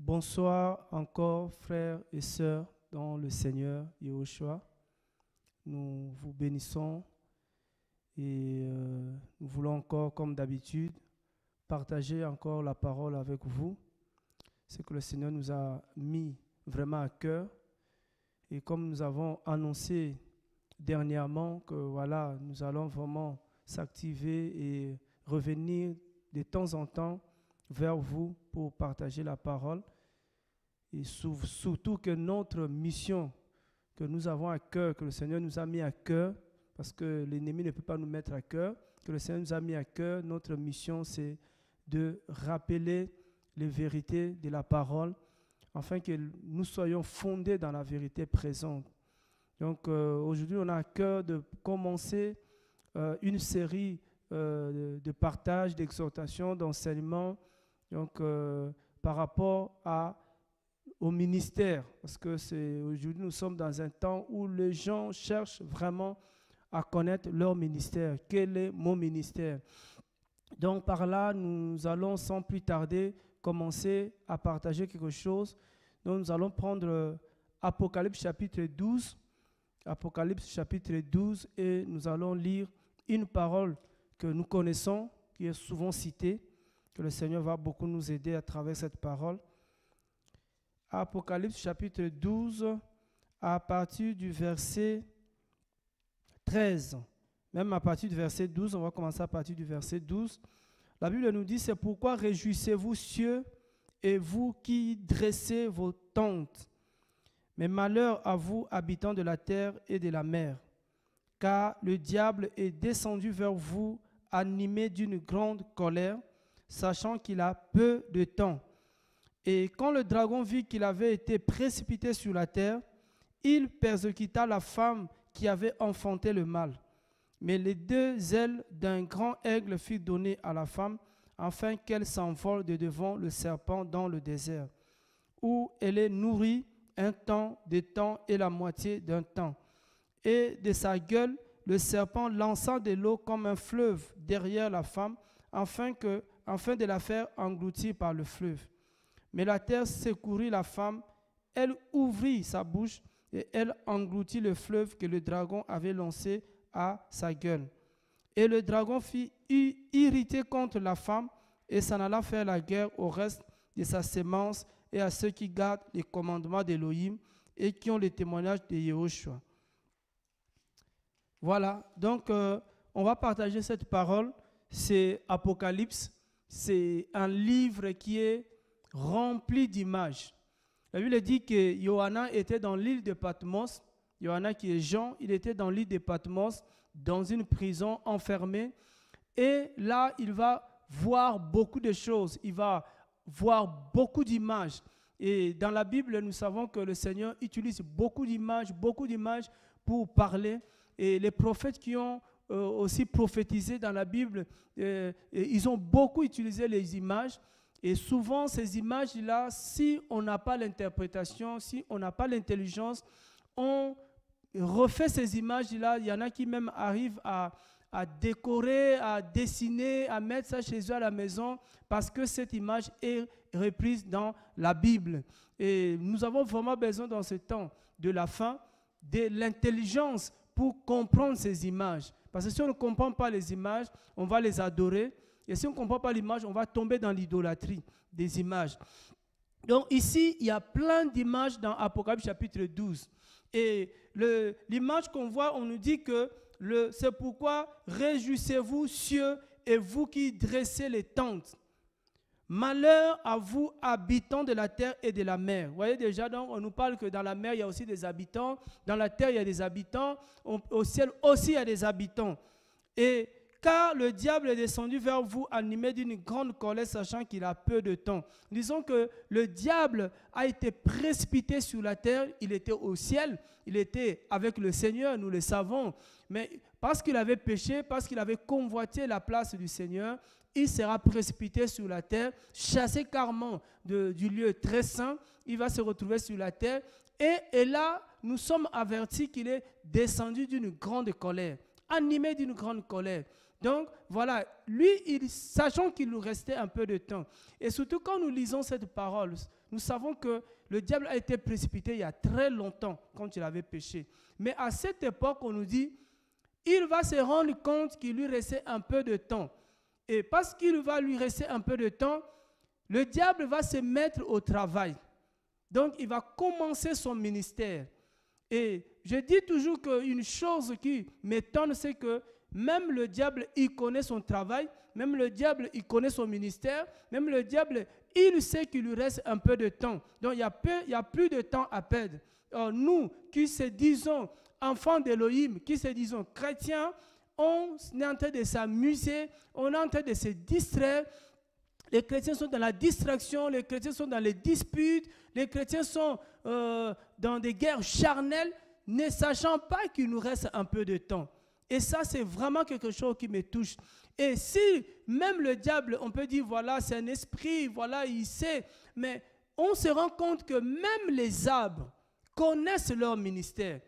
Bonsoir encore, frères et sœurs dans le Seigneur Yahushua. Nous vous bénissons et nous voulons encore, comme d'habitude, partager encore la parole avec vous. C'est que le Seigneur nous a mis vraiment à cœur. Et comme nous avons annoncé dernièrement que voilà, nous allons vraiment s'activer et revenir de temps en temps vers vous pour partager la parole. Et surtout que notre mission que nous avons à cœur, que le Seigneur nous a mis à cœur, parce que l'ennemi ne peut pas nous mettre à cœur, que le Seigneur nous a mis à cœur, notre mission c'est de rappeler les vérités de la parole, afin que nous soyons fondés dans la vérité présente. Donc aujourd'hui on a à cœur de commencer une série de partage, d'exhortation, d'enseignement, donc par rapport au ministère, parce que aujourd'hui nous sommes dans un temps où les gens cherchent vraiment à connaître leur ministère. Quel est mon ministère? Donc par là, nous allons sans plus tarder commencer à partager quelque chose. Donc nous allons prendre Apocalypse chapitre 12, Apocalypse chapitre 12, et nous allons lire une parole que nous connaissons, qui est souvent citée, que le Seigneur va beaucoup nous aider à travers cette parole. Apocalypse chapitre 12, à partir du verset 13. Même à partir du verset 12, on va commencer à partir du verset 12. La Bible nous dit, c'est pourquoi réjouissez-vous cieux et vous qui dressez vos tentes. Mais malheur à vous, habitants de la terre et de la mer, car le diable est descendu vers vous, animé d'une grande colère, sachant qu'il a peu de temps. Et quand le dragon vit qu'il avait été précipité sur la terre, il persécuta la femme qui avait enfanté le mâle. Mais les deux ailes d'un grand aigle furent données à la femme, afin qu'elle s'envole de devant le serpent dans le désert, où elle est nourrie un temps, des temps et la moitié d'un temps. Et de sa gueule, le serpent lança de l'eau comme un fleuve derrière la femme, afin de la faire engloutir par le fleuve. Mais la terre secourit la femme, elle ouvrit sa bouche et elle engloutit le fleuve que le dragon avait lancé à sa gueule. Et le dragon fut irrité contre la femme et s'en alla faire la guerre au reste de sa sémence et à ceux qui gardent les commandements d'Élohim et qui ont le témoignage de Yahushua. Voilà, donc on va partager cette parole. C'est Apocalypse, c'est un livre qui est rempli d'images. La Bible dit que Johanna était dans l'île de Patmos. Johanna qui est Jean, il était dans l'île de Patmos, dans une prison enfermée. Et là, il va voir beaucoup de choses. Il va voir beaucoup d'images. Et dans la Bible, nous savons que le Seigneur utilise beaucoup d'images pour parler. Et les prophètes qui ont aussi prophétisé dans la Bible, ils ont beaucoup utilisé les images. Et souvent, ces images-là, si on n'a pas l'interprétation, si on n'a pas l'intelligence, on refait ces images-là. Il y en a qui même arrivent à décorer, à dessiner, à mettre ça chez eux à la maison parce que cette image est reprise dans la Bible. Et nous avons vraiment besoin dans ce temps de la fin de l'intelligence pour comprendre ces images. Parce que si on ne comprend pas les images, on va les adorer. Et si on ne comprend pas l'image, on va tomber dans l'idolâtrie des images. Donc ici, il y a plein d'images dans Apocalypse chapitre 12. Et l'image qu'on voit, on nous dit que c'est pourquoi réjouissez-vous cieux et vous qui dressez les tentes. Malheur à vous, habitants de la terre et de la mer. Vous voyez déjà, donc, on nous parle que dans la mer, il y a aussi des habitants. Dans la terre, il y a des habitants. Au ciel aussi, il y a des habitants. Et car le diable est descendu vers vous animé d'une grande colère, sachant qu'il a peu de temps. Disons que le diable a été précipité sur la terre, il était au ciel, il était avec le Seigneur, nous le savons. Mais parce qu'il avait péché, parce qu'il avait convoité la place du Seigneur, il sera précipité sur la terre, chassé carrément du lieu très saint, il va se retrouver sur la terre. Et là, nous sommes avertis qu'il est descendu d'une grande colère, animé d'une grande colère. Donc, voilà, lui, sachant qu'il nous restait un peu de temps. Et surtout, quand nous lisons cette parole, nous savons que le diable a été précipité il y a très longtemps, quand il avait péché. Mais à cette époque, on nous dit, il va se rendre compte qu'il lui restait un peu de temps. Et parce qu'il va lui rester un peu de temps, le diable va se mettre au travail. Donc, il va commencer son ministère. Et je dis toujours qu'une chose qui m'étonne, c'est que même le diable, il connaît son travail, même le diable, il connaît son ministère, même le diable, il sait qu'il lui reste un peu de temps. Donc, il n'y a plus de temps à perdre. Alors, nous qui se disons enfants d'Élohim, qui se disons chrétiens, on est en train de s'amuser, on est en train de se distraire. Les chrétiens sont dans la distraction, les chrétiens sont dans les disputes, les chrétiens sont dans des guerres charnelles, ne sachant pas qu'il nous reste un peu de temps. Et ça, c'est vraiment quelque chose qui me touche. Et si même le diable, on peut dire, voilà, c'est un esprit, voilà, il sait, mais on se rend compte que même les arbres connaissent leur ministère.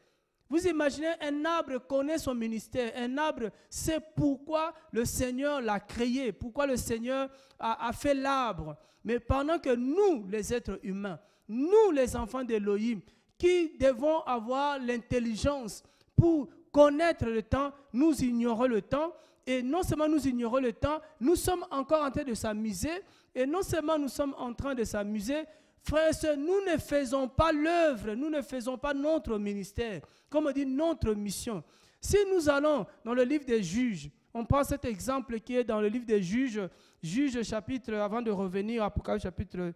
Vous imaginez, un arbre connaît son ministère. Un arbre sait pourquoi le Seigneur l'a créé, pourquoi le Seigneur a fait l'arbre. Mais pendant que nous, les êtres humains, nous, les enfants d'Élohim, qui devons avoir l'intelligence pour connaître le temps, nous ignorons le temps. Et non seulement nous ignorons le temps, nous sommes encore en train de s'amuser. Et non seulement nous sommes en train de s'amuser, frères et sœurs, nous ne faisons pas l'œuvre, nous ne faisons pas notre ministère, comme on dit notre mission. Si nous allons dans le livre des Juges, on prend cet exemple qui est dans le livre des Juges, Juges chapitre, avant de revenir à Apocalypse chapitre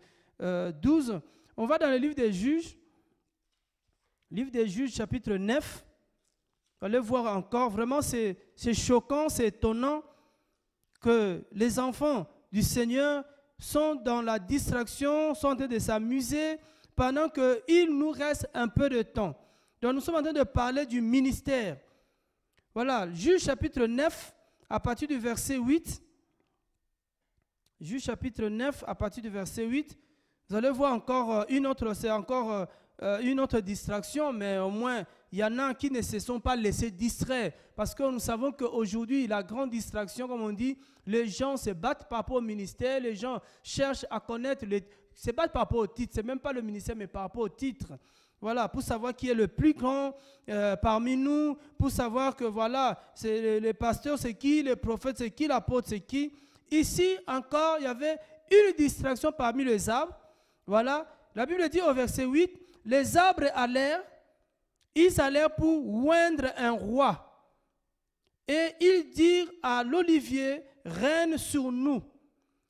12, on va dans le livre des Juges chapitre 9, on va le voir encore, vraiment c'est choquant, c'est étonnant que les enfants du Seigneur sont dans la distraction, sont en train de s'amuser pendant qu'il nous reste un peu de temps. Donc nous sommes en train de parler du ministère. Voilà, Juges chapitre 9, à partir du verset 8. Juges chapitre 9, à partir du verset 8. Vous allez voir encore une autre, c'est encore une autre distraction, mais au moins, il y en a qui ne se sont pas laissés distraire. Parce que nous savons qu'aujourd'hui, la grande distraction, comme on dit, les gens se battent par rapport au ministère, les gens cherchent à connaître, se battent par rapport au titre, c'est même pas le ministère, mais par rapport au titre. Voilà, pour savoir qui est le plus grand parmi nous, pour savoir que voilà, les pasteurs c'est qui, les prophètes c'est qui, l'apôtre c'est qui. Ici encore, il y avait une distraction parmi les arbres. Voilà, la Bible dit au verset 8, les arbres ils allèrent pour oindre un roi. Et ils dirent à l'olivier, règne sur nous.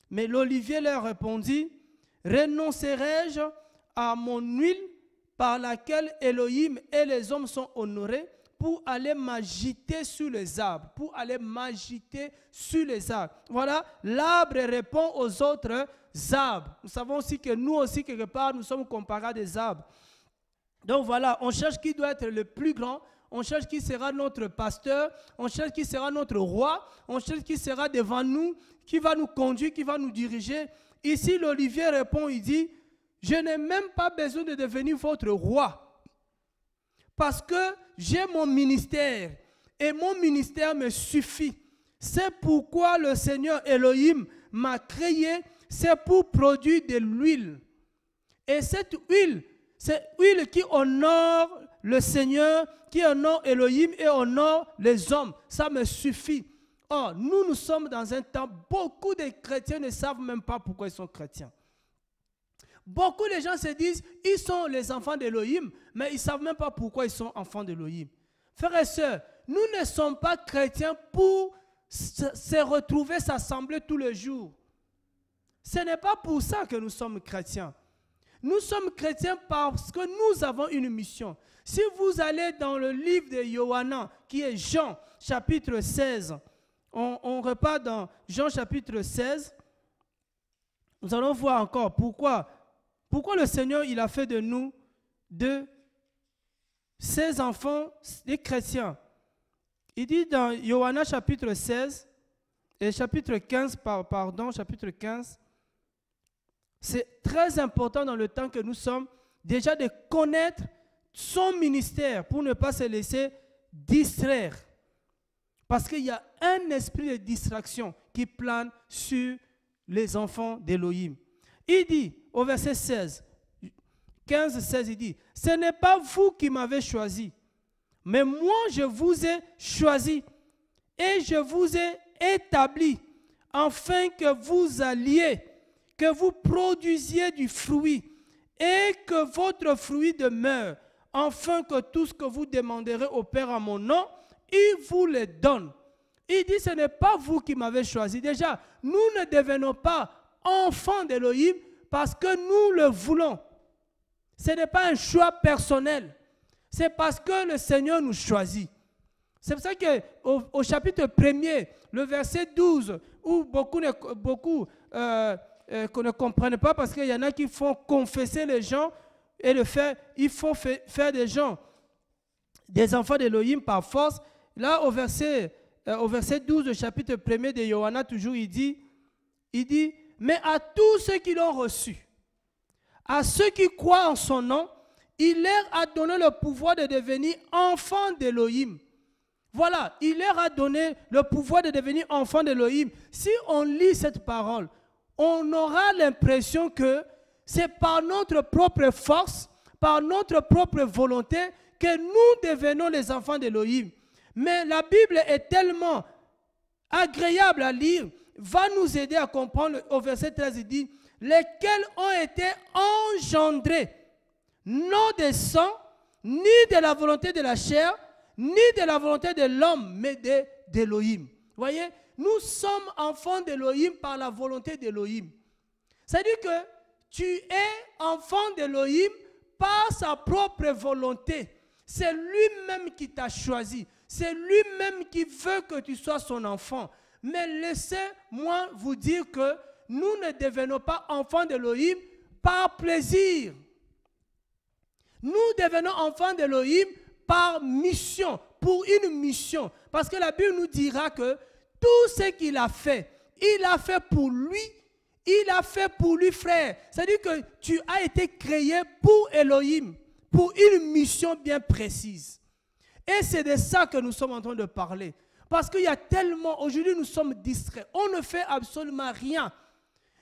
Mais l'olivier leur répondit, renoncerai-je à mon huile par laquelle Elohim et les hommes sont honorés pour aller m'agiter sur les arbres, pour aller m'agiter sur les arbres. Voilà, l'arbre répond aux autres arbres. Nous savons aussi que nous aussi, quelque part, nous sommes comparés à des arbres. Donc voilà, on cherche qui doit être le plus grand, on cherche qui sera notre pasteur, on cherche qui sera notre roi, on cherche qui sera devant nous, qui va nous conduire, qui va nous diriger. Ici, l'olivier répond, il dit, je n'ai même pas besoin de devenir votre roi, parce que j'ai mon ministère, et mon ministère me suffit. C'est pourquoi le Seigneur Elohim m'a créé, c'est pour produire de l'huile. Et cette huile, c'est l'huile qui honore le Seigneur, qui honore Elohim et honore les hommes. Ça me suffit. Or, nous sommes dans un temps, beaucoup de chrétiens ne savent même pas pourquoi ils sont chrétiens. Beaucoup de gens se disent, ils sont les enfants d'Elohim, mais ils ne savent même pas pourquoi ils sont enfants d'Elohim. Frères et sœurs, nous ne sommes pas chrétiens pour se retrouver, s'assembler tous les jours. Ce n'est pas pour ça que nous sommes chrétiens. Nous sommes chrétiens parce que nous avons une mission. Si vous allez dans le livre de Yohanan, qui est Jean, chapitre 16, on repart dans Jean, chapitre 16, nous allons voir encore pourquoi le Seigneur il a fait de nous ses enfants, des chrétiens. Il dit dans Yohanan, chapitre 16, et chapitre 15, chapitre 15, c'est très important dans le temps que nous sommes, déjà de connaître son ministère pour ne pas se laisser distraire. Parce qu'il y a un esprit de distraction qui plane sur les enfants d'Élohim. Il dit, au verset 16, 15-16, il dit, « Ce n'est pas vous qui m'avez choisi, mais moi je vous ai choisi et je vous ai établi, afin que vous alliez, que vous produisiez du fruit et que votre fruit demeure, afin que tout ce que vous demanderez au Père en mon nom, il vous le donne. » Il dit, ce n'est pas vous qui m'avez choisi. Déjà, nous ne devenons pas enfants d'Élohim parce que nous le voulons. Ce n'est pas un choix personnel. C'est parce que le Seigneur nous choisit. C'est pour ça qu'au chapitre 1er, le verset 12, où beaucoup ne comprennent pas parce qu'il y en a qui font confesser les gens et il faut faire des gens, des enfants d'Élohim par force. Là, au verset 12 du chapitre 1er de Johanna, toujours, il dit, mais à tous ceux qui l'ont reçu, à ceux qui croient en son nom, il leur a donné le pouvoir de devenir enfants d'Élohim. Voilà, il leur a donné le pouvoir de devenir enfants d'Élohim. Si on lit cette parole, on aura l'impression que c'est par notre propre force, par notre propre volonté que nous devenons les enfants d'Élohim. Mais la Bible est tellement agréable à lire, va nous aider à comprendre. Au verset 13, il dit, lesquels ont été engendrés, non de sang, ni de la volonté de la chair, ni de la volonté de l'homme, mais d'Élohim. Vous voyez, nous sommes enfants d'Élohim par la volonté d'Élohim. C'est-à-dire que tu es enfant d'Élohim par sa propre volonté. C'est lui-même qui t'a choisi. C'est lui-même qui veut que tu sois son enfant. Mais laissez-moi vous dire que nous ne devenons pas enfants d'Élohim par plaisir. Nous devenons enfants d'Élohim par mission, pour une mission. Parce que la Bible nous dira que tout ce qu'il a fait, il a fait pour lui, il a fait pour lui, frère. C'est-à-dire que tu as été créé pour Elohim, pour une mission bien précise. Et c'est de ça que nous sommes en train de parler. Parce qu'il y a tellement, aujourd'hui nous sommes distraits, on ne fait absolument rien.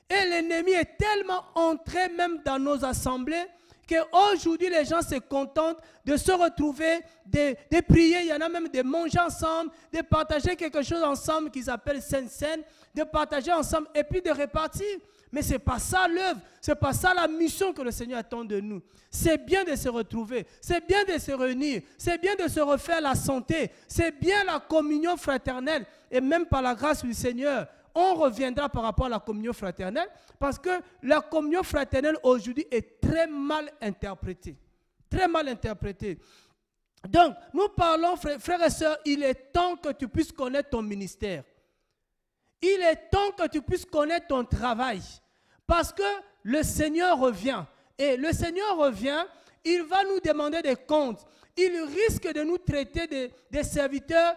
Et l'ennemi est tellement entré même dans nos assemblées, qu'aujourd'hui, les gens se contentent de se retrouver, de prier. Il y en a même de manger ensemble, de partager quelque chose ensemble qu'ils appellent Sainte-Seine, de partager ensemble et puis de repartir. Mais ce n'est pas ça l'œuvre, ce n'est pas ça la mission que le Seigneur attend de nous. C'est bien de se retrouver, c'est bien de se réunir, c'est bien de se refaire la santé, c'est bien la communion fraternelle. Et même par la grâce du Seigneur, on reviendra par rapport à la communion fraternelle, parce que la communion fraternelle aujourd'hui est très mal interprétée. Très mal interprétée. Donc, nous parlons, frères et sœurs, il est temps que tu puisses connaître ton ministère. Il est temps que tu puisses connaître ton travail. Parce que le Seigneur revient. Et le Seigneur revient, il va nous demander des comptes. Il risque de nous traiter des serviteurs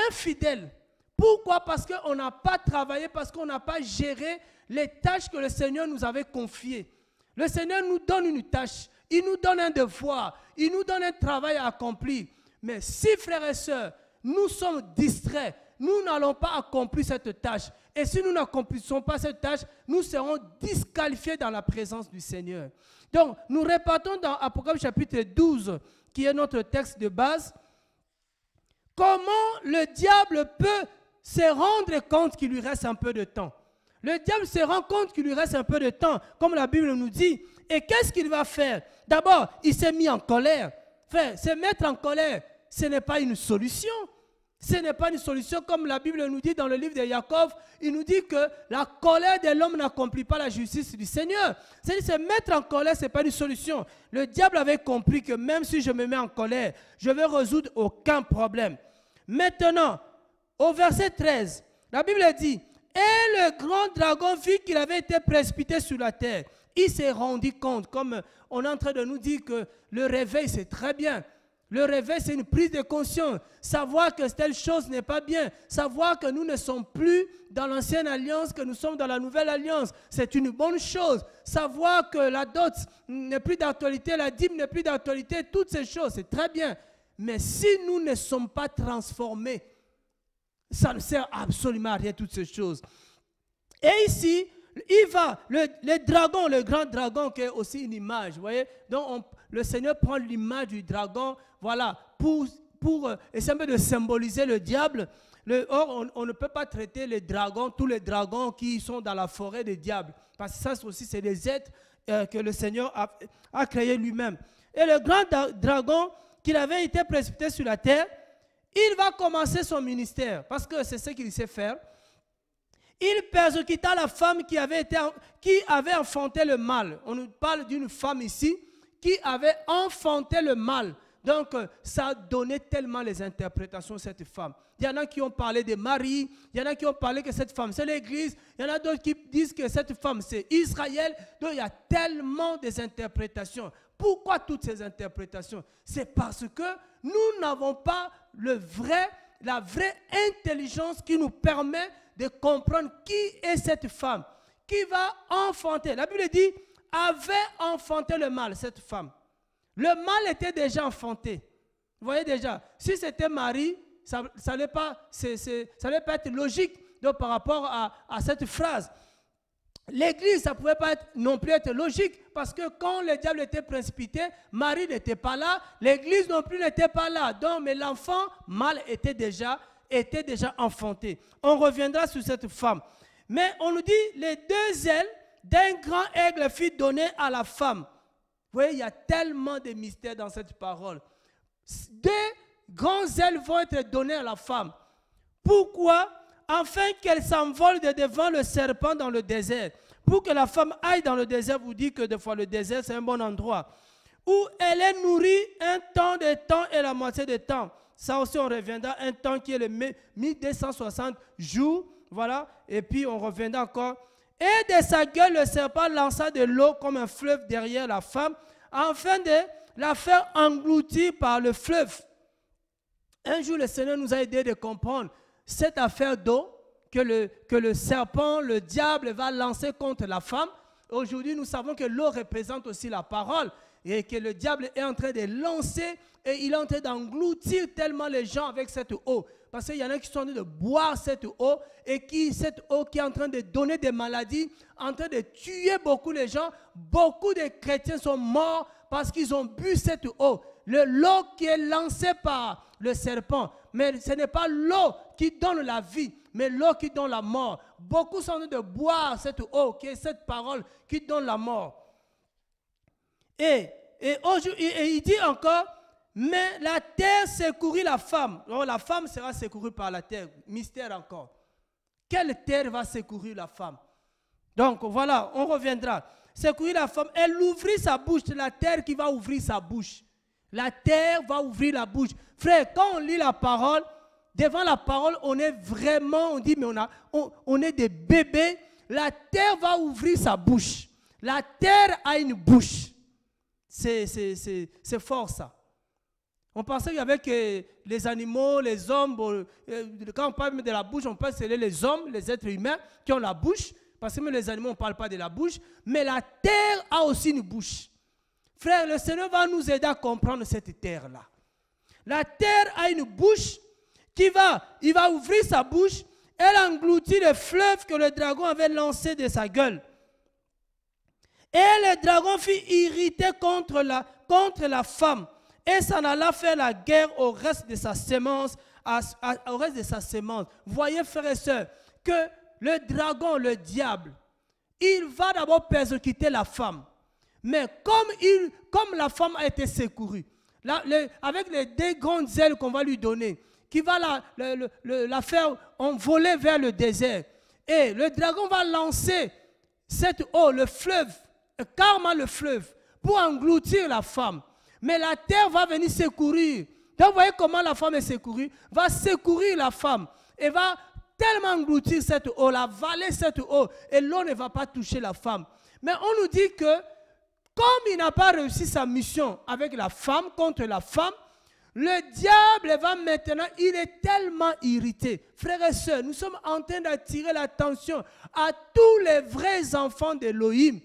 infidèles. Pourquoi? Parce qu'on n'a pas travaillé, parce qu'on n'a pas géré les tâches que le Seigneur nous avait confiées. Le Seigneur nous donne une tâche, il nous donne un devoir, il nous donne un travail à accomplir. Mais si, frères et sœurs, nous sommes distraits, nous n'allons pas accomplir cette tâche. Et si nous n'accomplissons pas cette tâche, nous serons disqualifiés dans la présence du Seigneur. Donc, nous repartons dans Apocalypse chapitre 12, qui est notre texte de base. Comment le diable peut se rendre compte qu'il lui reste un peu de temps? Le diable se rend compte qu'il lui reste un peu de temps, comme la Bible nous dit. Et qu'est-ce qu'il va faire? D'abord, il s'est mis en colère. Frère, se mettre en colère, ce n'est pas une solution. Ce n'est pas une solution, comme la Bible nous dit dans le livre de Jacob. Il nous dit que la colère de l'homme n'accomplit pas la justice du Seigneur. C'est-à-dire, se mettre en colère, ce n'est pas une solution. Le diable avait compris que même si je me mets en colère, je ne vais résoudre aucun problème. Maintenant, au verset 13, la Bible dit, « Et le grand dragon vit qu'il avait été précipité sur la terre. » Il s'est rendu compte, comme on est en train de nous dire que le réveil, c'est très bien. Le réveil, c'est une prise de conscience. Savoir que telle chose n'est pas bien. Savoir que nous ne sommes plus dans l'ancienne alliance, que nous sommes dans la nouvelle alliance. C'est une bonne chose. Savoir que la dot n'est plus d'actualité, la dîme n'est plus d'actualité, toutes ces choses, c'est très bien. Mais si nous ne sommes pas transformés, Ça ne sert absolument à rien, toutes ces choses. Et ici, il va, le dragon, le grand dragon qui est aussi une image, vous voyez. Donc le Seigneur prend l'image du dragon, voilà, pour essayer un peu de symboliser le diable. Or, on ne peut pas traiter les dragons, tous les dragons qui sont dans la forêt des diables. Parce que ça aussi, c'est des êtres que le Seigneur a créés lui-même. Et le grand dragon, qu'il avait été précipité sur la terre, il va commencer son ministère, parce que c'est ce qu'il sait faire. Il persécuta la femme qui avait enfanté le mal. On nous parle d'une femme ici qui avait enfanté le mal. Donc, ça a donné tellement les interprétations de cette femme. Il y en a qui ont parlé de Marie, il y en a qui ont parlé que cette femme, c'est l'Église, il y en a d'autres qui disent que cette femme, c'est Israël. Donc, il y a tellement des interprétations. Pourquoi toutes ces interprétations? C'est parce que nous n'avons pas la vraie intelligence qui nous permet de comprendre qui est cette femme, qui va enfanter. La Bible dit, avait enfanté le mal, cette femme. Le mal était déjà enfanté. Vous voyez déjà, si c'était Marie, ça n'allait pas être logique donc, par rapport à cette phrase. L'Église, ça ne pouvait pas non plus être logique parce que quand le diable était précipité, Marie n'était pas là, l'Église non plus n'était pas là. Donc, mais l'enfant mal était déjà enfanté. On reviendra sur cette femme. Mais on nous dit, les deux ailes d'un grand aigle furent données à la femme. Vous voyez, il y a tellement de mystères dans cette parole. Deux grands ailes vont être données à la femme. Pourquoi? Afin qu'elle s'envole de devant le serpent dans le désert. Pour que la femme aille dans le désert, vous dites que des fois le désert c'est un bon endroit. Où elle est nourrie un temps de temps et la moitié de temps. Ça aussi on reviendra, un temps qui est le 1260 jours. Voilà, et puis on reviendra encore. Et de sa gueule, le serpent lança de l'eau comme un fleuve derrière la femme, afin de la faire engloutir par le fleuve. Un jour, le Seigneur nous a aidé de comprendre cette affaire d'eau que le serpent, le diable va lancer contre la femme. Aujourd'hui, nous savons que l'eau représente aussi la parole et que le diable est en train de lancer et il est en train d'engloutir tellement les gens avec cette eau. Parce qu'il y en a qui sont en train de boire cette eau et cette eau qui est en train de donner des maladies, en train de tuer beaucoup de gens. Beaucoup de chrétiens sont morts parce qu'ils ont bu cette eau. L'eau qui est lancée par le serpent. Mais ce n'est pas l'eau qui donne la vie, mais l'eau qui donne la mort. Beaucoup sont en train de boire cette eau, qui est cette parole qui donne la mort. Et il dit encore, mais la terre secourut la femme. Alors la femme sera secourue par la terre. Mystère encore. Quelle terre va secourir la femme? Donc voilà, on reviendra. Secourir la femme, elle ouvrit sa bouche. C'est la terre qui va ouvrir sa bouche. La terre va ouvrir la bouche. Frère, quand on lit la parole, devant la parole, on est vraiment, on dit, mais on est des bébés. La terre va ouvrir sa bouche. La terre a une bouche. C'est fort ça. On pensait qu'avec les animaux, les hommes, quand on parle de la bouche, on pense que c'est les hommes, les êtres humains qui ont la bouche. Parce que même les animaux, on ne parle pas de la bouche. Mais la terre a aussi une bouche. Frère, le Seigneur va nous aider à comprendre cette terre-là. La terre a une bouche il va ouvrir sa bouche. Elle engloutit le fleuve que le dragon avait lancé de sa gueule. Et le dragon fut irrité contre la femme et s'en alla faire la guerre au reste de sa sémence. Voyez, frères et sœurs, que le dragon, le diable, il va d'abord persécuter la femme. Mais comme la femme a été secourue, avec les deux grandes ailes qu'on va lui donner, qui va la faire envoler vers le désert, et le dragon va lancer cette eau, le fleuve, carrément le fleuve, pour engloutir la femme. Mais la terre va venir secourir. Donc vous voyez comment la femme est secourue, va secourir la femme et va tellement engloutir cette eau, avaler cette eau, et l'eau ne va pas toucher la femme. Mais on nous dit que comme il n'a pas réussi sa mission avec la femme, contre la femme, le diable va maintenant, il est tellement irrité. Frères et sœurs, nous sommes en train d'attirer l'attention à tous les vrais enfants d'Élohim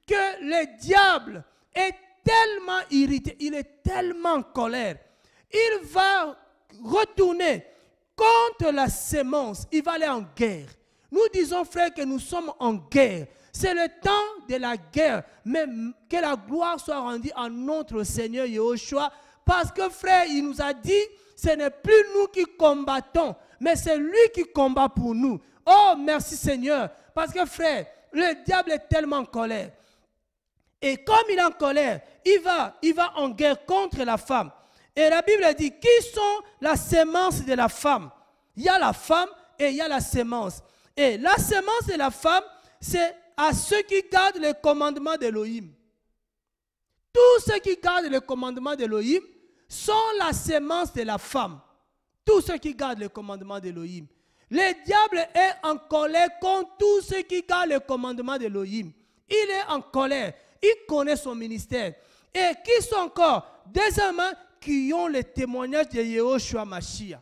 que le diable est tellement irrité, il est tellement en colère. Il va retourner contre la sémence, il va aller en guerre. Nous disons, frère, que nous sommes en guerre. C'est le temps de la guerre. Mais que la gloire soit rendue à notre Seigneur Yahushua. Parce que, frère, il nous a dit, ce n'est plus nous qui combattons, mais c'est lui qui combat pour nous. Oh, merci Seigneur. Parce que, frère, le diable est tellement en colère. Et comme il est en colère, il va en guerre contre la femme. Et la Bible dit, qui sont la sémence de la femme? Il y a la femme et il y a la sémence. Et la sémence de la femme, c'est à ceux qui gardent les commandements d'Élohim. Tous ceux qui gardent les commandements d'Élohim sont la sémence de la femme. Tous ceux qui gardent les commandements d'Élohim. Le diable est en colère contre tous ceux qui gardent les commandements d'Élohim. Il est en colère. Il connaît son ministère. Et qui sont encore? Deuxièmement, qui ont le témoignage de Yahushua Mashiach.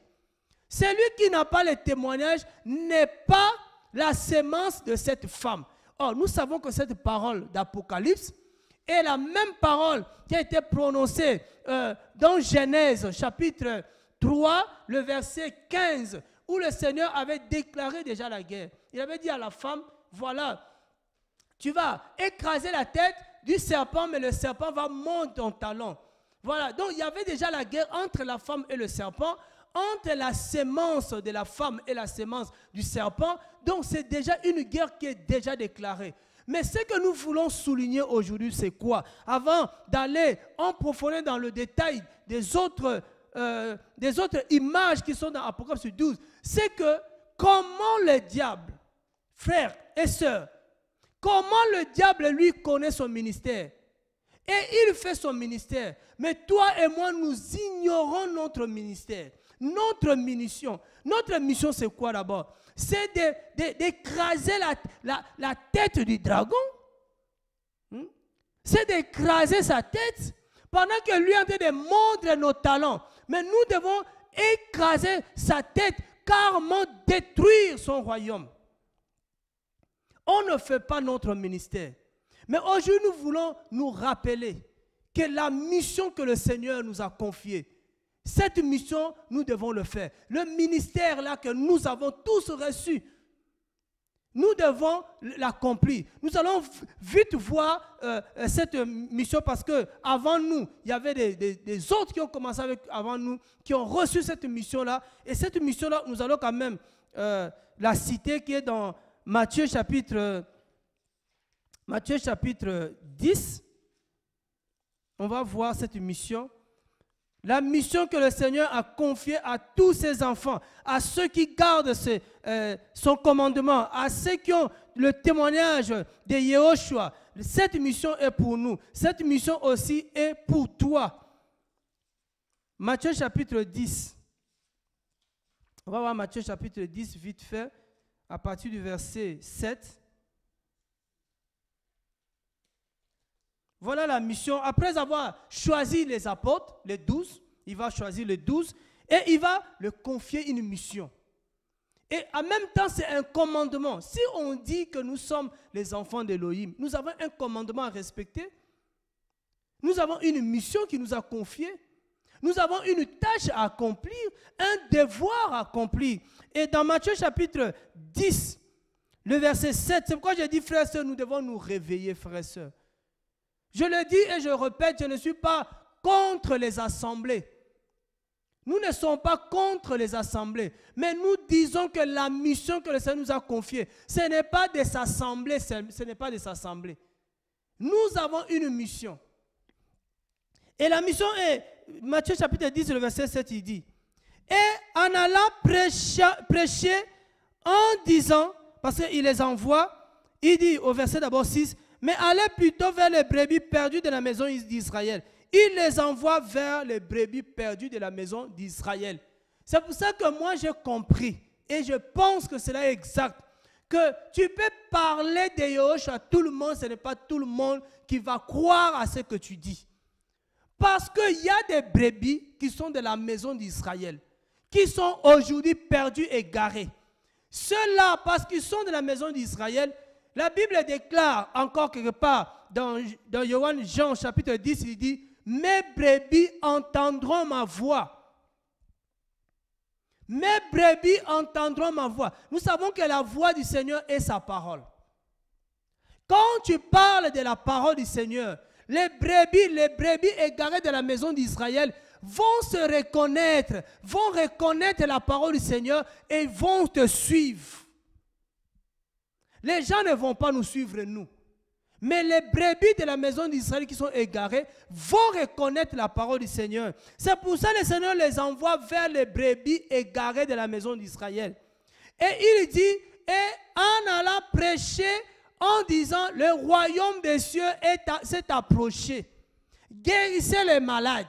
Celui qui n'a pas le témoignage n'est pas la sémence de cette femme. Or, nous savons que cette parole d'Apocalypse est la même parole qui a été prononcée dans Genèse chapitre 3, le verset 15, où le Seigneur avait déclaré déjà la guerre. Il avait dit à la femme, voilà, tu vas écraser la tête du serpent, mais le serpent va mordre ton talon. Voilà, donc il y avait déjà la guerre entre la femme et le serpent, entre la sémence de la femme et la sémence du serpent. Donc c'est déjà une guerre qui est déjà déclarée. Mais ce que nous voulons souligner aujourd'hui, c'est quoi? Avant d'aller en profondeur dans le détail des autres images qui sont dans Apocalypse 12, c'est que comment le diable, frères et sœurs, comment le diable lui connaît son ministère. Et il fait son ministère. Mais toi et moi, nous ignorons notre ministère, notre mission. Notre mission, c'est quoi d'abord? C'est d'écraser la tête du dragon. C'est d'écraser sa tête pendant que lui est en train de mordre nos talons. Mais nous devons écraser sa tête, carrément détruire son royaume. On ne fait pas notre ministère. Mais aujourd'hui, nous voulons nous rappeler que la mission que le Seigneur nous a confiée, cette mission, nous devons le faire. Le ministère là que nous avons tous reçu, nous devons l'accomplir. Nous allons vite voir cette mission parce qu'avant nous, il y avait des autres qui ont commencé avant nous, qui ont reçu cette mission-là. Et cette mission-là, nous allons quand même la citer qui est dans Matthieu chapitre 10. On va voir cette mission. La mission que le Seigneur a confiée à tous ses enfants, à ceux qui gardent son commandement, à ceux qui ont le témoignage de Yahushua. Cette mission est pour nous. Cette mission aussi est pour toi. Matthieu chapitre 10. On va voir Matthieu chapitre 10 vite fait, à partir du verset 7. Voilà la mission. Après avoir choisi les apôtres, les 12, il va choisir les 12 et il va leur confier une mission. Et en même temps, c'est un commandement. Si on dit que nous sommes les enfants d'Élohim, nous avons un commandement à respecter. Nous avons une mission qui nous a confiée. Nous avons une tâche à accomplir, un devoir à accomplir. Et dans Matthieu chapitre 10, le verset 7, c'est pourquoi j'ai dit, frères et sœurs, nous devons nous réveiller, frères et sœurs. Je le dis et je répète, je ne suis pas contre les assemblées. Nous ne sommes pas contre les assemblées, mais nous disons que la mission que le Seigneur nous a confiée, ce n'est pas de s'assembler, ce n'est pas de s'assembler. Nous avons une mission. Et la mission est, Matthieu chapitre 10, le verset 7, il dit, et en allant prêcher en disant, parce qu'il les envoie, il dit au verset d'abord 6, mais allez plutôt vers les brebis perdues de la maison d'Israël. Il les envoie vers les brebis perdues de la maison d'Israël. C'est pour ça que moi j'ai compris, et je pense que cela est exact, que tu peux parler de Yahushua à tout le monde, ce n'est pas tout le monde qui va croire à ce que tu dis. Parce qu'il y a des brebis qui sont de la maison d'Israël, qui sont aujourd'hui perdus et égarés. Ceux-là, parce qu'ils sont de la maison d'Israël, la Bible déclare encore quelque part dans Jean chapitre 10, il dit, mes brebis entendront ma voix. Mes brebis entendront ma voix. Nous savons que la voix du Seigneur est sa parole. Quand tu parles de la parole du Seigneur, les brebis égarées de la maison d'Israël vont se reconnaître, vont reconnaître la parole du Seigneur et vont te suivre. Les gens ne vont pas nous suivre, nous. Mais les brebis de la maison d'Israël qui sont égarées vont reconnaître la parole du Seigneur. C'est pour ça que le Seigneur les envoie vers les brebis égarées de la maison d'Israël. Et il dit, et en allant prêcher, en disant, le royaume des cieux s'est approché. Guérissez les malades.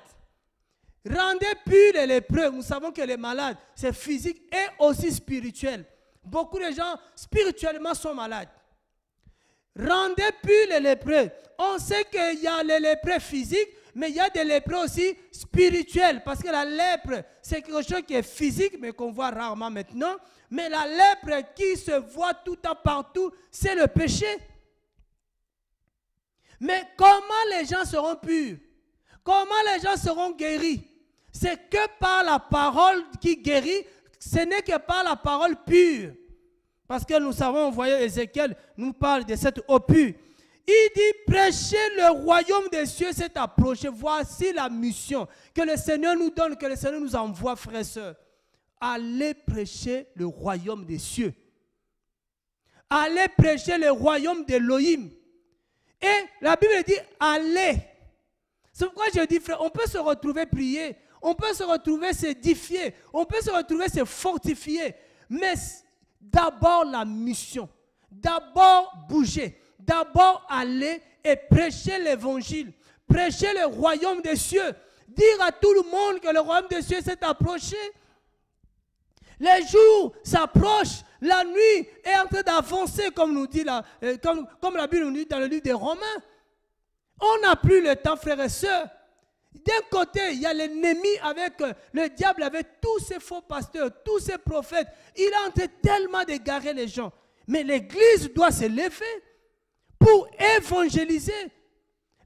Rendez purs les lépreux. Nous savons que les malades, c'est physique et aussi spirituel. Beaucoup de gens spirituellement sont malades. Rendez purs les lépreux. On sait qu'il y a les lépreux physiques, mais il y a des lépreux aussi spirituels. Parce que la lèpre, c'est quelque chose qui est physique, mais qu'on voit rarement maintenant. Mais la lèpre qui se voit tout le temps partout, c'est le péché. Mais comment les gens seront purs? Comment les gens seront guéris? C'est que par la parole qui guérit, ce n'est que par la parole pure. Parce que nous savons, vous voyez, Ézéchiel nous parle de cette eau pure. Il dit, prêchez le royaume des cieux s'est approché. Voici la mission que le Seigneur nous donne, que le Seigneur nous envoie, frères et sœurs. Allez prêcher le royaume des cieux. Allez prêcher le royaume d'Élohim. Et la Bible dit, allez. C'est pourquoi je dis, frère, on peut se retrouver prier, on peut se retrouver s'édifier, on peut se retrouver se fortifier. Mais d'abord la mission, d'abord bouger, d'abord aller et prêcher l'évangile, prêcher le royaume des cieux, dire à tout le monde que le royaume des cieux s'est approché. Les jours s'approchent, la nuit est en train d'avancer, comme nous dit comme la Bible nous dit dans le livre des Romains. On n'a plus le temps, frères et sœurs. D'un côté, il y a l'ennemi avec le diable, avec tous ces faux pasteurs, tous ces prophètes. Il est en train tellement d'égarer les gens. Mais l'Église doit se lever pour évangéliser.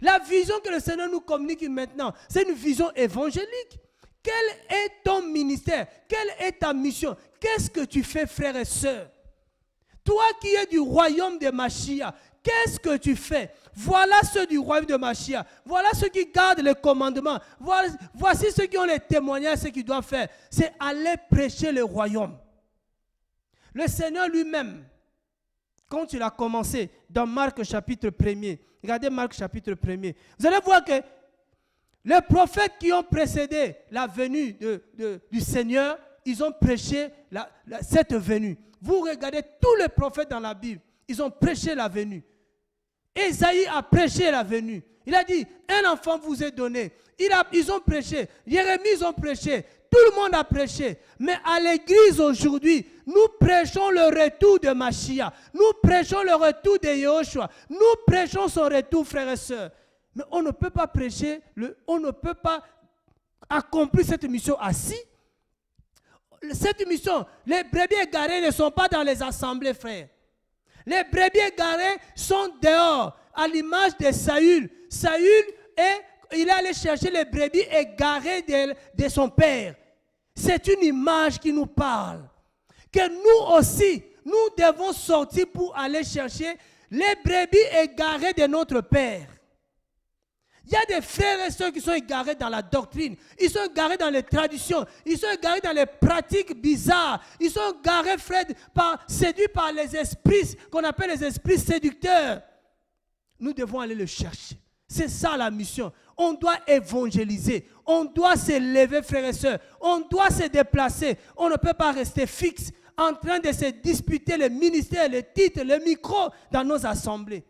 La vision que le Seigneur nous communique maintenant, c'est une vision évangélique. Quel est ton ministère? Quelle est ta mission? Qu'est-ce que tu fais, frères et sœurs? Toi qui es du royaume de Machia, qu'est-ce que tu fais? Voilà ceux du royaume de Machia. Voilà ceux qui gardent les commandements. Voici ceux qui ont les témoignages, ce qu'ils doivent faire. C'est aller prêcher le royaume. Le Seigneur lui-même, quand il a commencé dans Marc chapitre 1er, regardez Marc chapitre 1er, vous allez voir que les prophètes qui ont précédé la venue du Seigneur, ils ont prêché cette venue. Vous regardez tous les prophètes dans la Bible, ils ont prêché la venue. Ésaïe a prêché la venue. Il a dit, un enfant vous est donné. Ils ont prêché. Jérémie, ils ont prêché. Tout le monde a prêché. Mais à l'église aujourd'hui, nous prêchons le retour de Machia. Nous prêchons le retour de Yehoshua. Nous prêchons son retour, frères et sœurs. Mais on ne peut pas prêcher, on ne peut pas accomplir cette mission assis. Cette mission, les brebis égarées ne sont pas dans les assemblées, frères. Les brebis égarées sont dehors, à l'image de Saül. Saül, il est allé chercher les brebis égarées de son père. C'est une image qui nous parle. Que nous aussi, nous devons sortir pour aller chercher les brebis égarées de notre père. Il y a des frères et sœurs qui sont égarés dans la doctrine. Ils sont égarés dans les traditions. Ils sont égarés dans les pratiques bizarres. Ils sont égarés, frères, séduits par les esprits qu'on appelle les esprits séducteurs. Nous devons aller le chercher. C'est ça la mission. On doit évangéliser. On doit se lever, frères et sœurs. On doit se déplacer. On ne peut pas rester fixe en train de se disputer les ministères, les titres, les micros dans nos assemblées.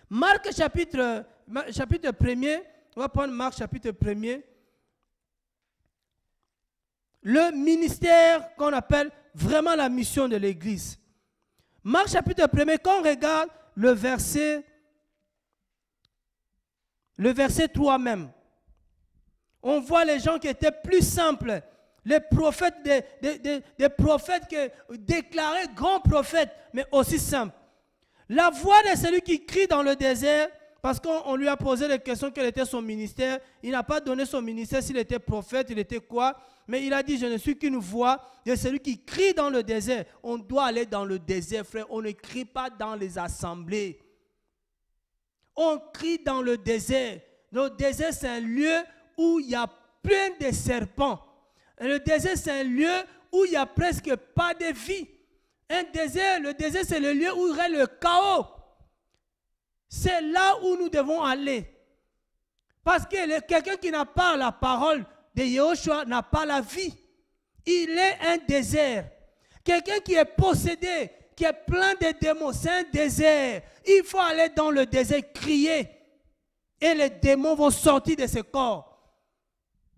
Marc chapitre 1er, on va prendre Marc chapitre 1er. Le ministère qu'on appelle vraiment la mission de l'Église. Marc chapitre 1er, quand on regarde le verset 3 même, on voit les gens qui étaient plus simples. Les prophètes, des prophètes déclarés grands prophètes, mais aussi simples. La voix de celui qui crie dans le désert, parce qu'on lui a posé des questions, quel était son ministère. Il n'a pas donné son ministère, s'il était prophète, il était quoi. Mais il a dit, je ne suis qu'une voix de celui qui crie dans le désert. On doit aller dans le désert, frère. On ne crie pas dans les assemblées. On crie dans le désert. Le désert, c'est un lieu où il y a plein de serpents. Et le désert, c'est un lieu où il n'y a presque pas de vie. Un désert, le désert, c'est le lieu où il y a le chaos. C'est là où nous devons aller. Parce que quelqu'un qui n'a pas la parole de Yahushua n'a pas la vie. Il est un désert. Quelqu'un qui est possédé, qui est plein de démons, c'est un désert. Il faut aller dans le désert, crier. Et les démons vont sortir de ce corps.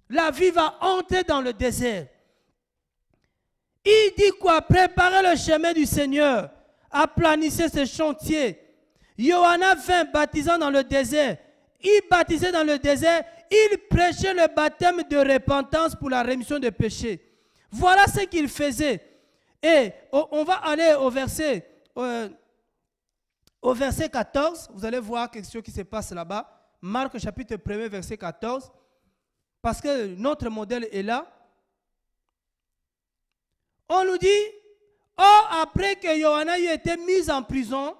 La vie va entrer dans le désert. Il dit quoi? Préparez le chemin du Seigneur. Aplanissez ce chantier. Yohanna vint baptisant dans le désert. Il baptisait dans le désert. Il prêchait le baptême de repentance pour la rémission des péchés. Voilà ce qu'il faisait. Et on va aller au verset 14. Vous allez voir quelque chose qui se passe là-bas. Marc chapitre 1, verset 14. Parce que notre modèle est là. On nous dit, après que Yohanna ait été mis en prison,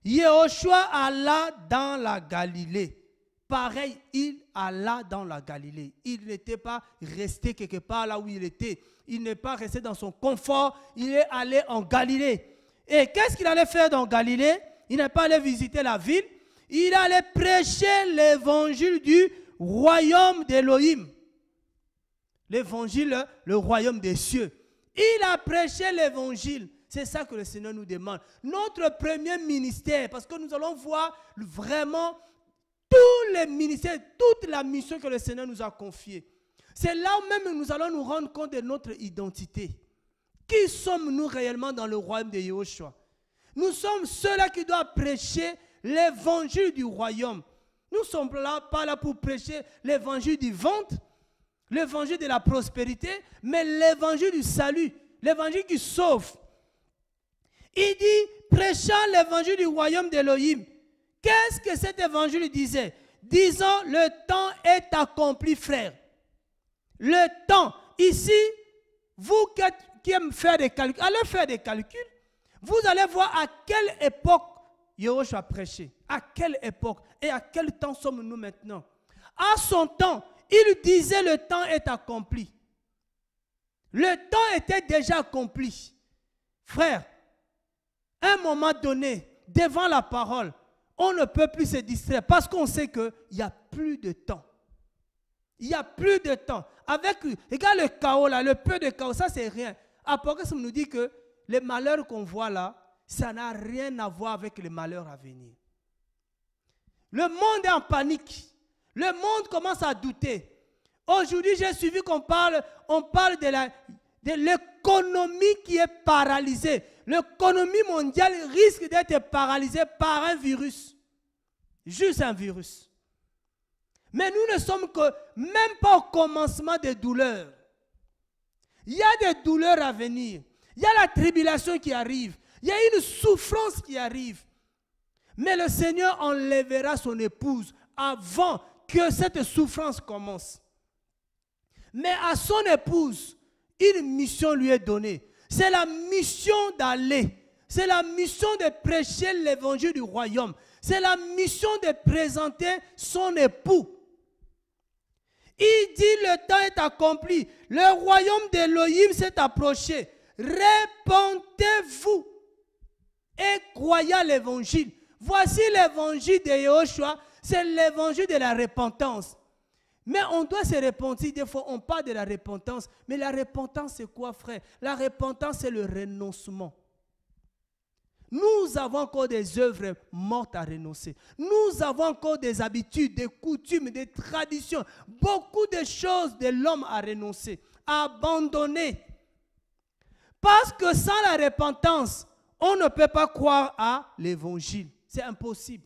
Yahushua alla dans la Galilée. Pareil, il alla dans la Galilée. Il n'était pas resté quelque part là où il était. Il n'est pas resté dans son confort. Il est allé en Galilée. Et qu'est-ce qu'il allait faire dans Galilée? Il n'est pas allé visiter la ville. Il allait prêcher l'évangile du royaume d'Élohim. L'évangile, le royaume des cieux. Il a prêché l'évangile. C'est ça que le Seigneur nous demande. Notre premier ministère, parce que nous allons voir vraiment tous les ministères, toute la mission que le Seigneur nous a confiée. C'est là où même nous allons nous rendre compte de notre identité. Qui sommes-nous réellement dans le royaume de Yahushua? Nous sommes ceux-là qui doivent prêcher l'évangile du royaume. Nous ne sommes pas là pour prêcher l'évangile du ventre, l'évangile de la prospérité, mais l'évangile du salut, l'évangile qui sauve. Il dit, prêchant l'évangile du royaume d'Élohim. Qu'est-ce que cet évangile disait? Disant, le temps est accompli, frère. Le temps. Ici, vous qui aimez faire des calculs, allez faire des calculs. Vous allez voir à quelle époque Yahushua a prêché. À quelle époque et à quel temps sommes-nous maintenant? À son temps, il disait, le temps est accompli. Le temps était déjà accompli. Frère, à un moment donné, devant la parole, on ne peut plus se distraire parce qu'on sait qu'il n'y a plus de temps. Il n'y a plus de temps. Regarde le chaos là, le peu de chaos, ça c'est rien. Apocalypse nous dit que les malheurs qu'on voit là, ça n'a rien à voir avec les malheurs à venir. Le monde est en panique. Le monde commence à douter. Aujourd'hui, j'ai suivi qu'on parle de l'économie qui est paralysée. L'économie mondiale risque d'être paralysée par un virus. Juste un virus. Mais nous ne sommes que même pas au commencement des douleurs. Il y a des douleurs à venir. Il y a la tribulation qui arrive. Il y a une souffrance qui arrive. Mais le Seigneur enlèvera son épouse avant que cette souffrance commence. Mais à son épouse, une mission lui est donnée. C'est la mission d'aller. C'est la mission de prêcher l'évangile du royaume. C'est la mission de présenter son époux. Il dit, le temps est accompli. Le royaume d'Élohim s'est approché. Répentez-vous et croyez à l'évangile. Voici l'évangile de Yahushua. C'est l'évangile de la repentance. Mais on doit se repentir. Des fois, on parle de la repentance. Mais la repentance, c'est quoi, frère? La repentance, c'est le renoncement. Nous avons encore des œuvres mortes à renoncer. Nous avons encore des habitudes, des coutumes, des traditions. Beaucoup de choses de l'homme à renoncer, à abandonner. Parce que sans la repentance, on ne peut pas croire à l'évangile. C'est impossible.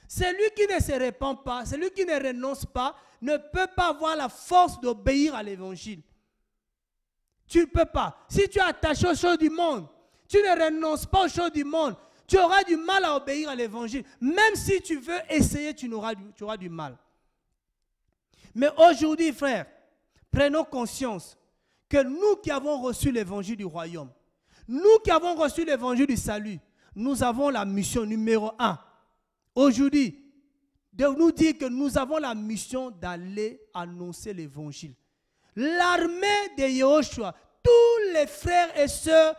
Celui qui ne se repent pas, celui qui ne renonce pas, ne peut pas avoir la force d'obéir à l'évangile. Tu ne peux pas. Si tu es attaché aux choses du monde, tu ne renonces pas aux choses du monde, tu Tu auras du mal à obéir à l'évangile. Même si tu veux essayer, tu auras du mal. Mais aujourd'hui, frères, prenons conscience que nous qui avons reçu l'évangile du royaume, nous qui avons reçu l'évangile du salut, nous avons la mission numéro 1. Aujourd'hui, de nous dire que nous avons la mission d'aller annoncer l'évangile. L'armée de Yahushua, tous les frères et sœurs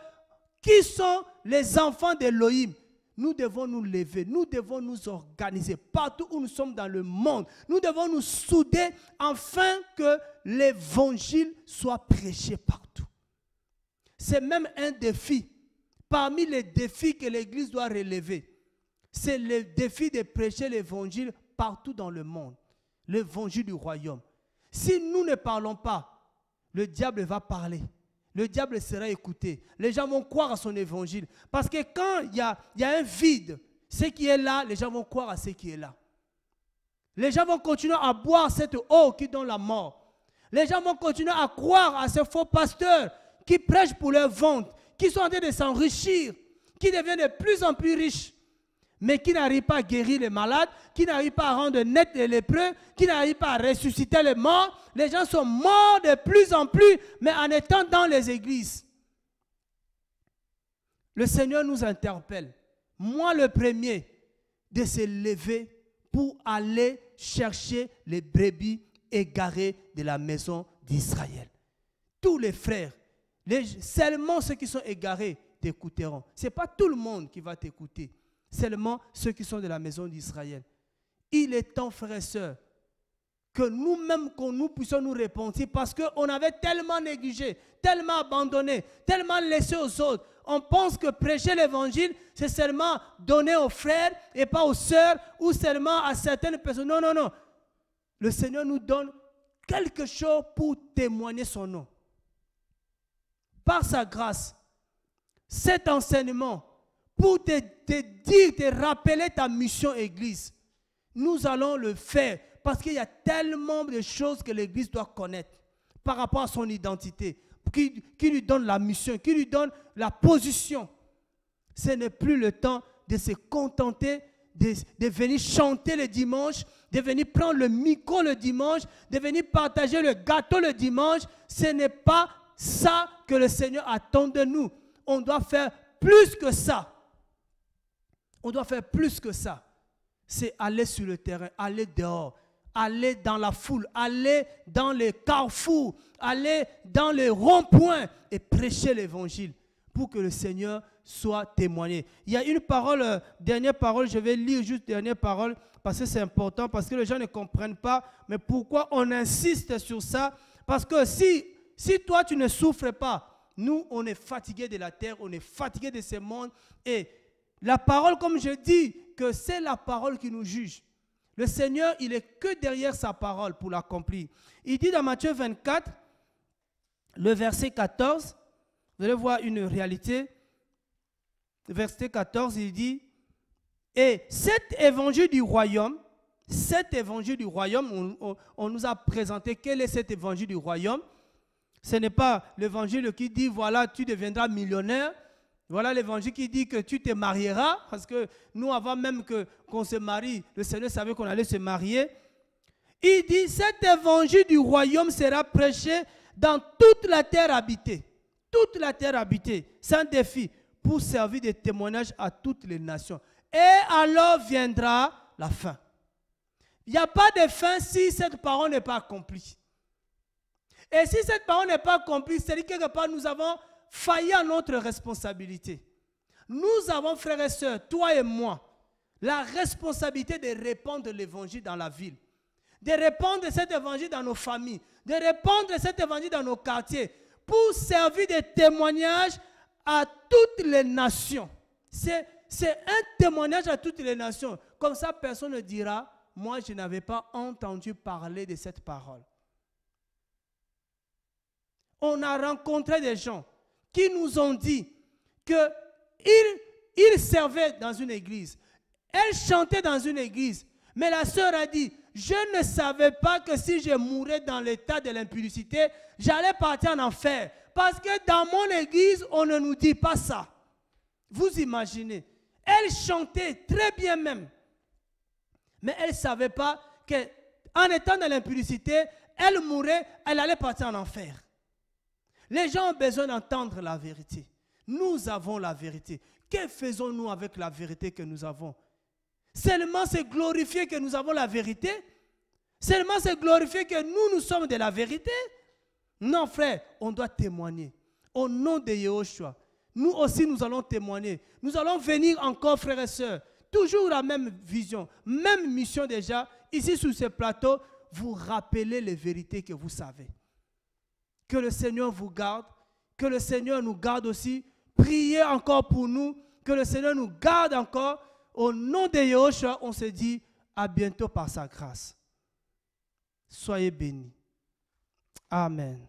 qui sont les enfants d'Élohim, nous devons nous lever, nous devons nous organiser partout où nous sommes dans le monde. Nous devons nous souder afin que l'évangile soit prêché partout. C'est même un défi. Parmi les défis que l'Église doit relever, c'est le défi de prêcher l'évangile partout dans le monde. L'évangile du royaume. Si nous ne parlons pas, le diable va parler. Le diable sera écouté. Les gens vont croire à son évangile. Parce que quand il y a un vide, ce qui est là, les gens vont croire à ce qui est là. Les gens vont continuer à boire cette eau qui donne la mort. Les gens vont continuer à croire à ces faux pasteurs qui prêchent pour leur vente, qui sont en train de s'enrichir, qui deviennent de plus en plus riches, mais qui n'arrivent pas à guérir les malades, qui n'arrivent pas à rendre net les lépreux, qui n'arrivent pas à ressusciter les morts. Les gens sont morts de plus en plus, mais en étant dans les églises. Le Seigneur nous interpelle, moi le premier, de se lever pour aller chercher les brebis égarées de la maison d'Israël. Tous les frères, seulement ceux qui sont égarés t'écouteront. Ce n'est pas tout le monde qui va t'écouter. Seulement ceux qui sont de la maison d'Israël. Il est temps, frères et sœurs, que nous-mêmes, que nous puissions nous repentir parce qu'on avait tellement négligé, tellement abandonné, tellement laissé aux autres. On pense que prêcher l'évangile, c'est seulement donner aux frères et pas aux sœurs ou seulement à certaines personnes. Non, non, non. Le Seigneur nous donne quelque chose pour témoigner son nom. Par sa grâce, cet enseignement, pour te dire, te rappeler ta mission Église, nous allons le faire parce qu'il y a tellement de choses que l'Église doit connaître par rapport à son identité, qui lui donne la mission, qui lui donne la position. Ce n'est plus le temps de se contenter de venir chanter le dimanche, de venir prendre le micro le dimanche, de venir partager le gâteau le dimanche. Ce n'est pas ça que le Seigneur attend de nous. On doit faire plus que ça. On doit faire plus que ça. C'est aller sur le terrain, aller dehors, aller dans la foule, aller dans les carrefours, aller dans les ronds-points et prêcher l'évangile pour que le Seigneur soit témoigné. Il y a une parole, dernière parole, je vais lire juste dernière parole parce que c'est important, parce que les gens ne comprennent pas. Mais pourquoi on insiste sur ça? Parce que si toi tu ne souffres pas, nous on est fatigués de la terre, on est fatigués de ce monde et la parole, comme je dis, que c'est la parole qui nous juge. Le Seigneur, il est que derrière sa parole pour l'accomplir. Il dit dans Matthieu 24, le verset 14, vous allez voir une réalité. Verset 14, il dit, et cet évangile du royaume, on nous a présenté quel est cet évangile du royaume. Ce n'est pas l'évangile qui dit, voilà, tu deviendras millionnaire. Voilà l'évangile qui dit que tu te marieras, parce que nous, avant même qu'on se marie, le Seigneur savait qu'on allait se marier. Il dit, cet évangile du royaume sera prêché dans toute la terre habitée. Toute la terre habitée, c'est un défi pour servir de témoignage à toutes les nations. Et alors viendra la fin. Il n'y a pas de fin si cette parole n'est pas accomplie. Et si cette parole n'est pas accomplie, c'est-à-dire quelque part nous avons failli à notre responsabilité. Nous avons, frères et sœurs, toi et moi, la responsabilité de répandre l'évangile dans la ville, de répandre cet évangile dans nos familles, de répandre cet évangile dans nos quartiers, pour servir de témoignage à toutes les nations. C'est un témoignage à toutes les nations. Comme ça, personne ne dira, moi je n'avais pas entendu parler de cette parole. On a rencontré des gens qui nous ont dit qu'ils servaient dans une église. Elle chantait dans une église. Mais la sœur a dit, je ne savais pas que si je mourais dans l'état de l'impudicité, j'allais partir en enfer. Parce que dans mon église, on ne nous dit pas ça. Vous imaginez. Elle chantait très bien même. Mais elle ne savait pas qu'en étant dans l'impudicité, elle mourrait, elle allait partir en enfer. Les gens ont besoin d'entendre la vérité. Nous avons la vérité. Que faisons-nous avec la vérité que nous avons? Seulement c'est glorifier que nous avons la vérité? Seulement c'est glorifier que nous sommes de la vérité? Non, frère, on doit témoigner. Au nom de Yahushua, nous aussi nous allons témoigner. Nous allons venir encore, frères et sœurs. Toujours la même vision, même mission déjà. Ici sur ce plateau, vous rappelez les vérités que vous savez. Que le Seigneur vous garde, que le Seigneur nous garde aussi. Priez encore pour nous, que le Seigneur nous garde encore. Au nom de Yahushua, on se dit à bientôt par sa grâce. Soyez bénis. Amen.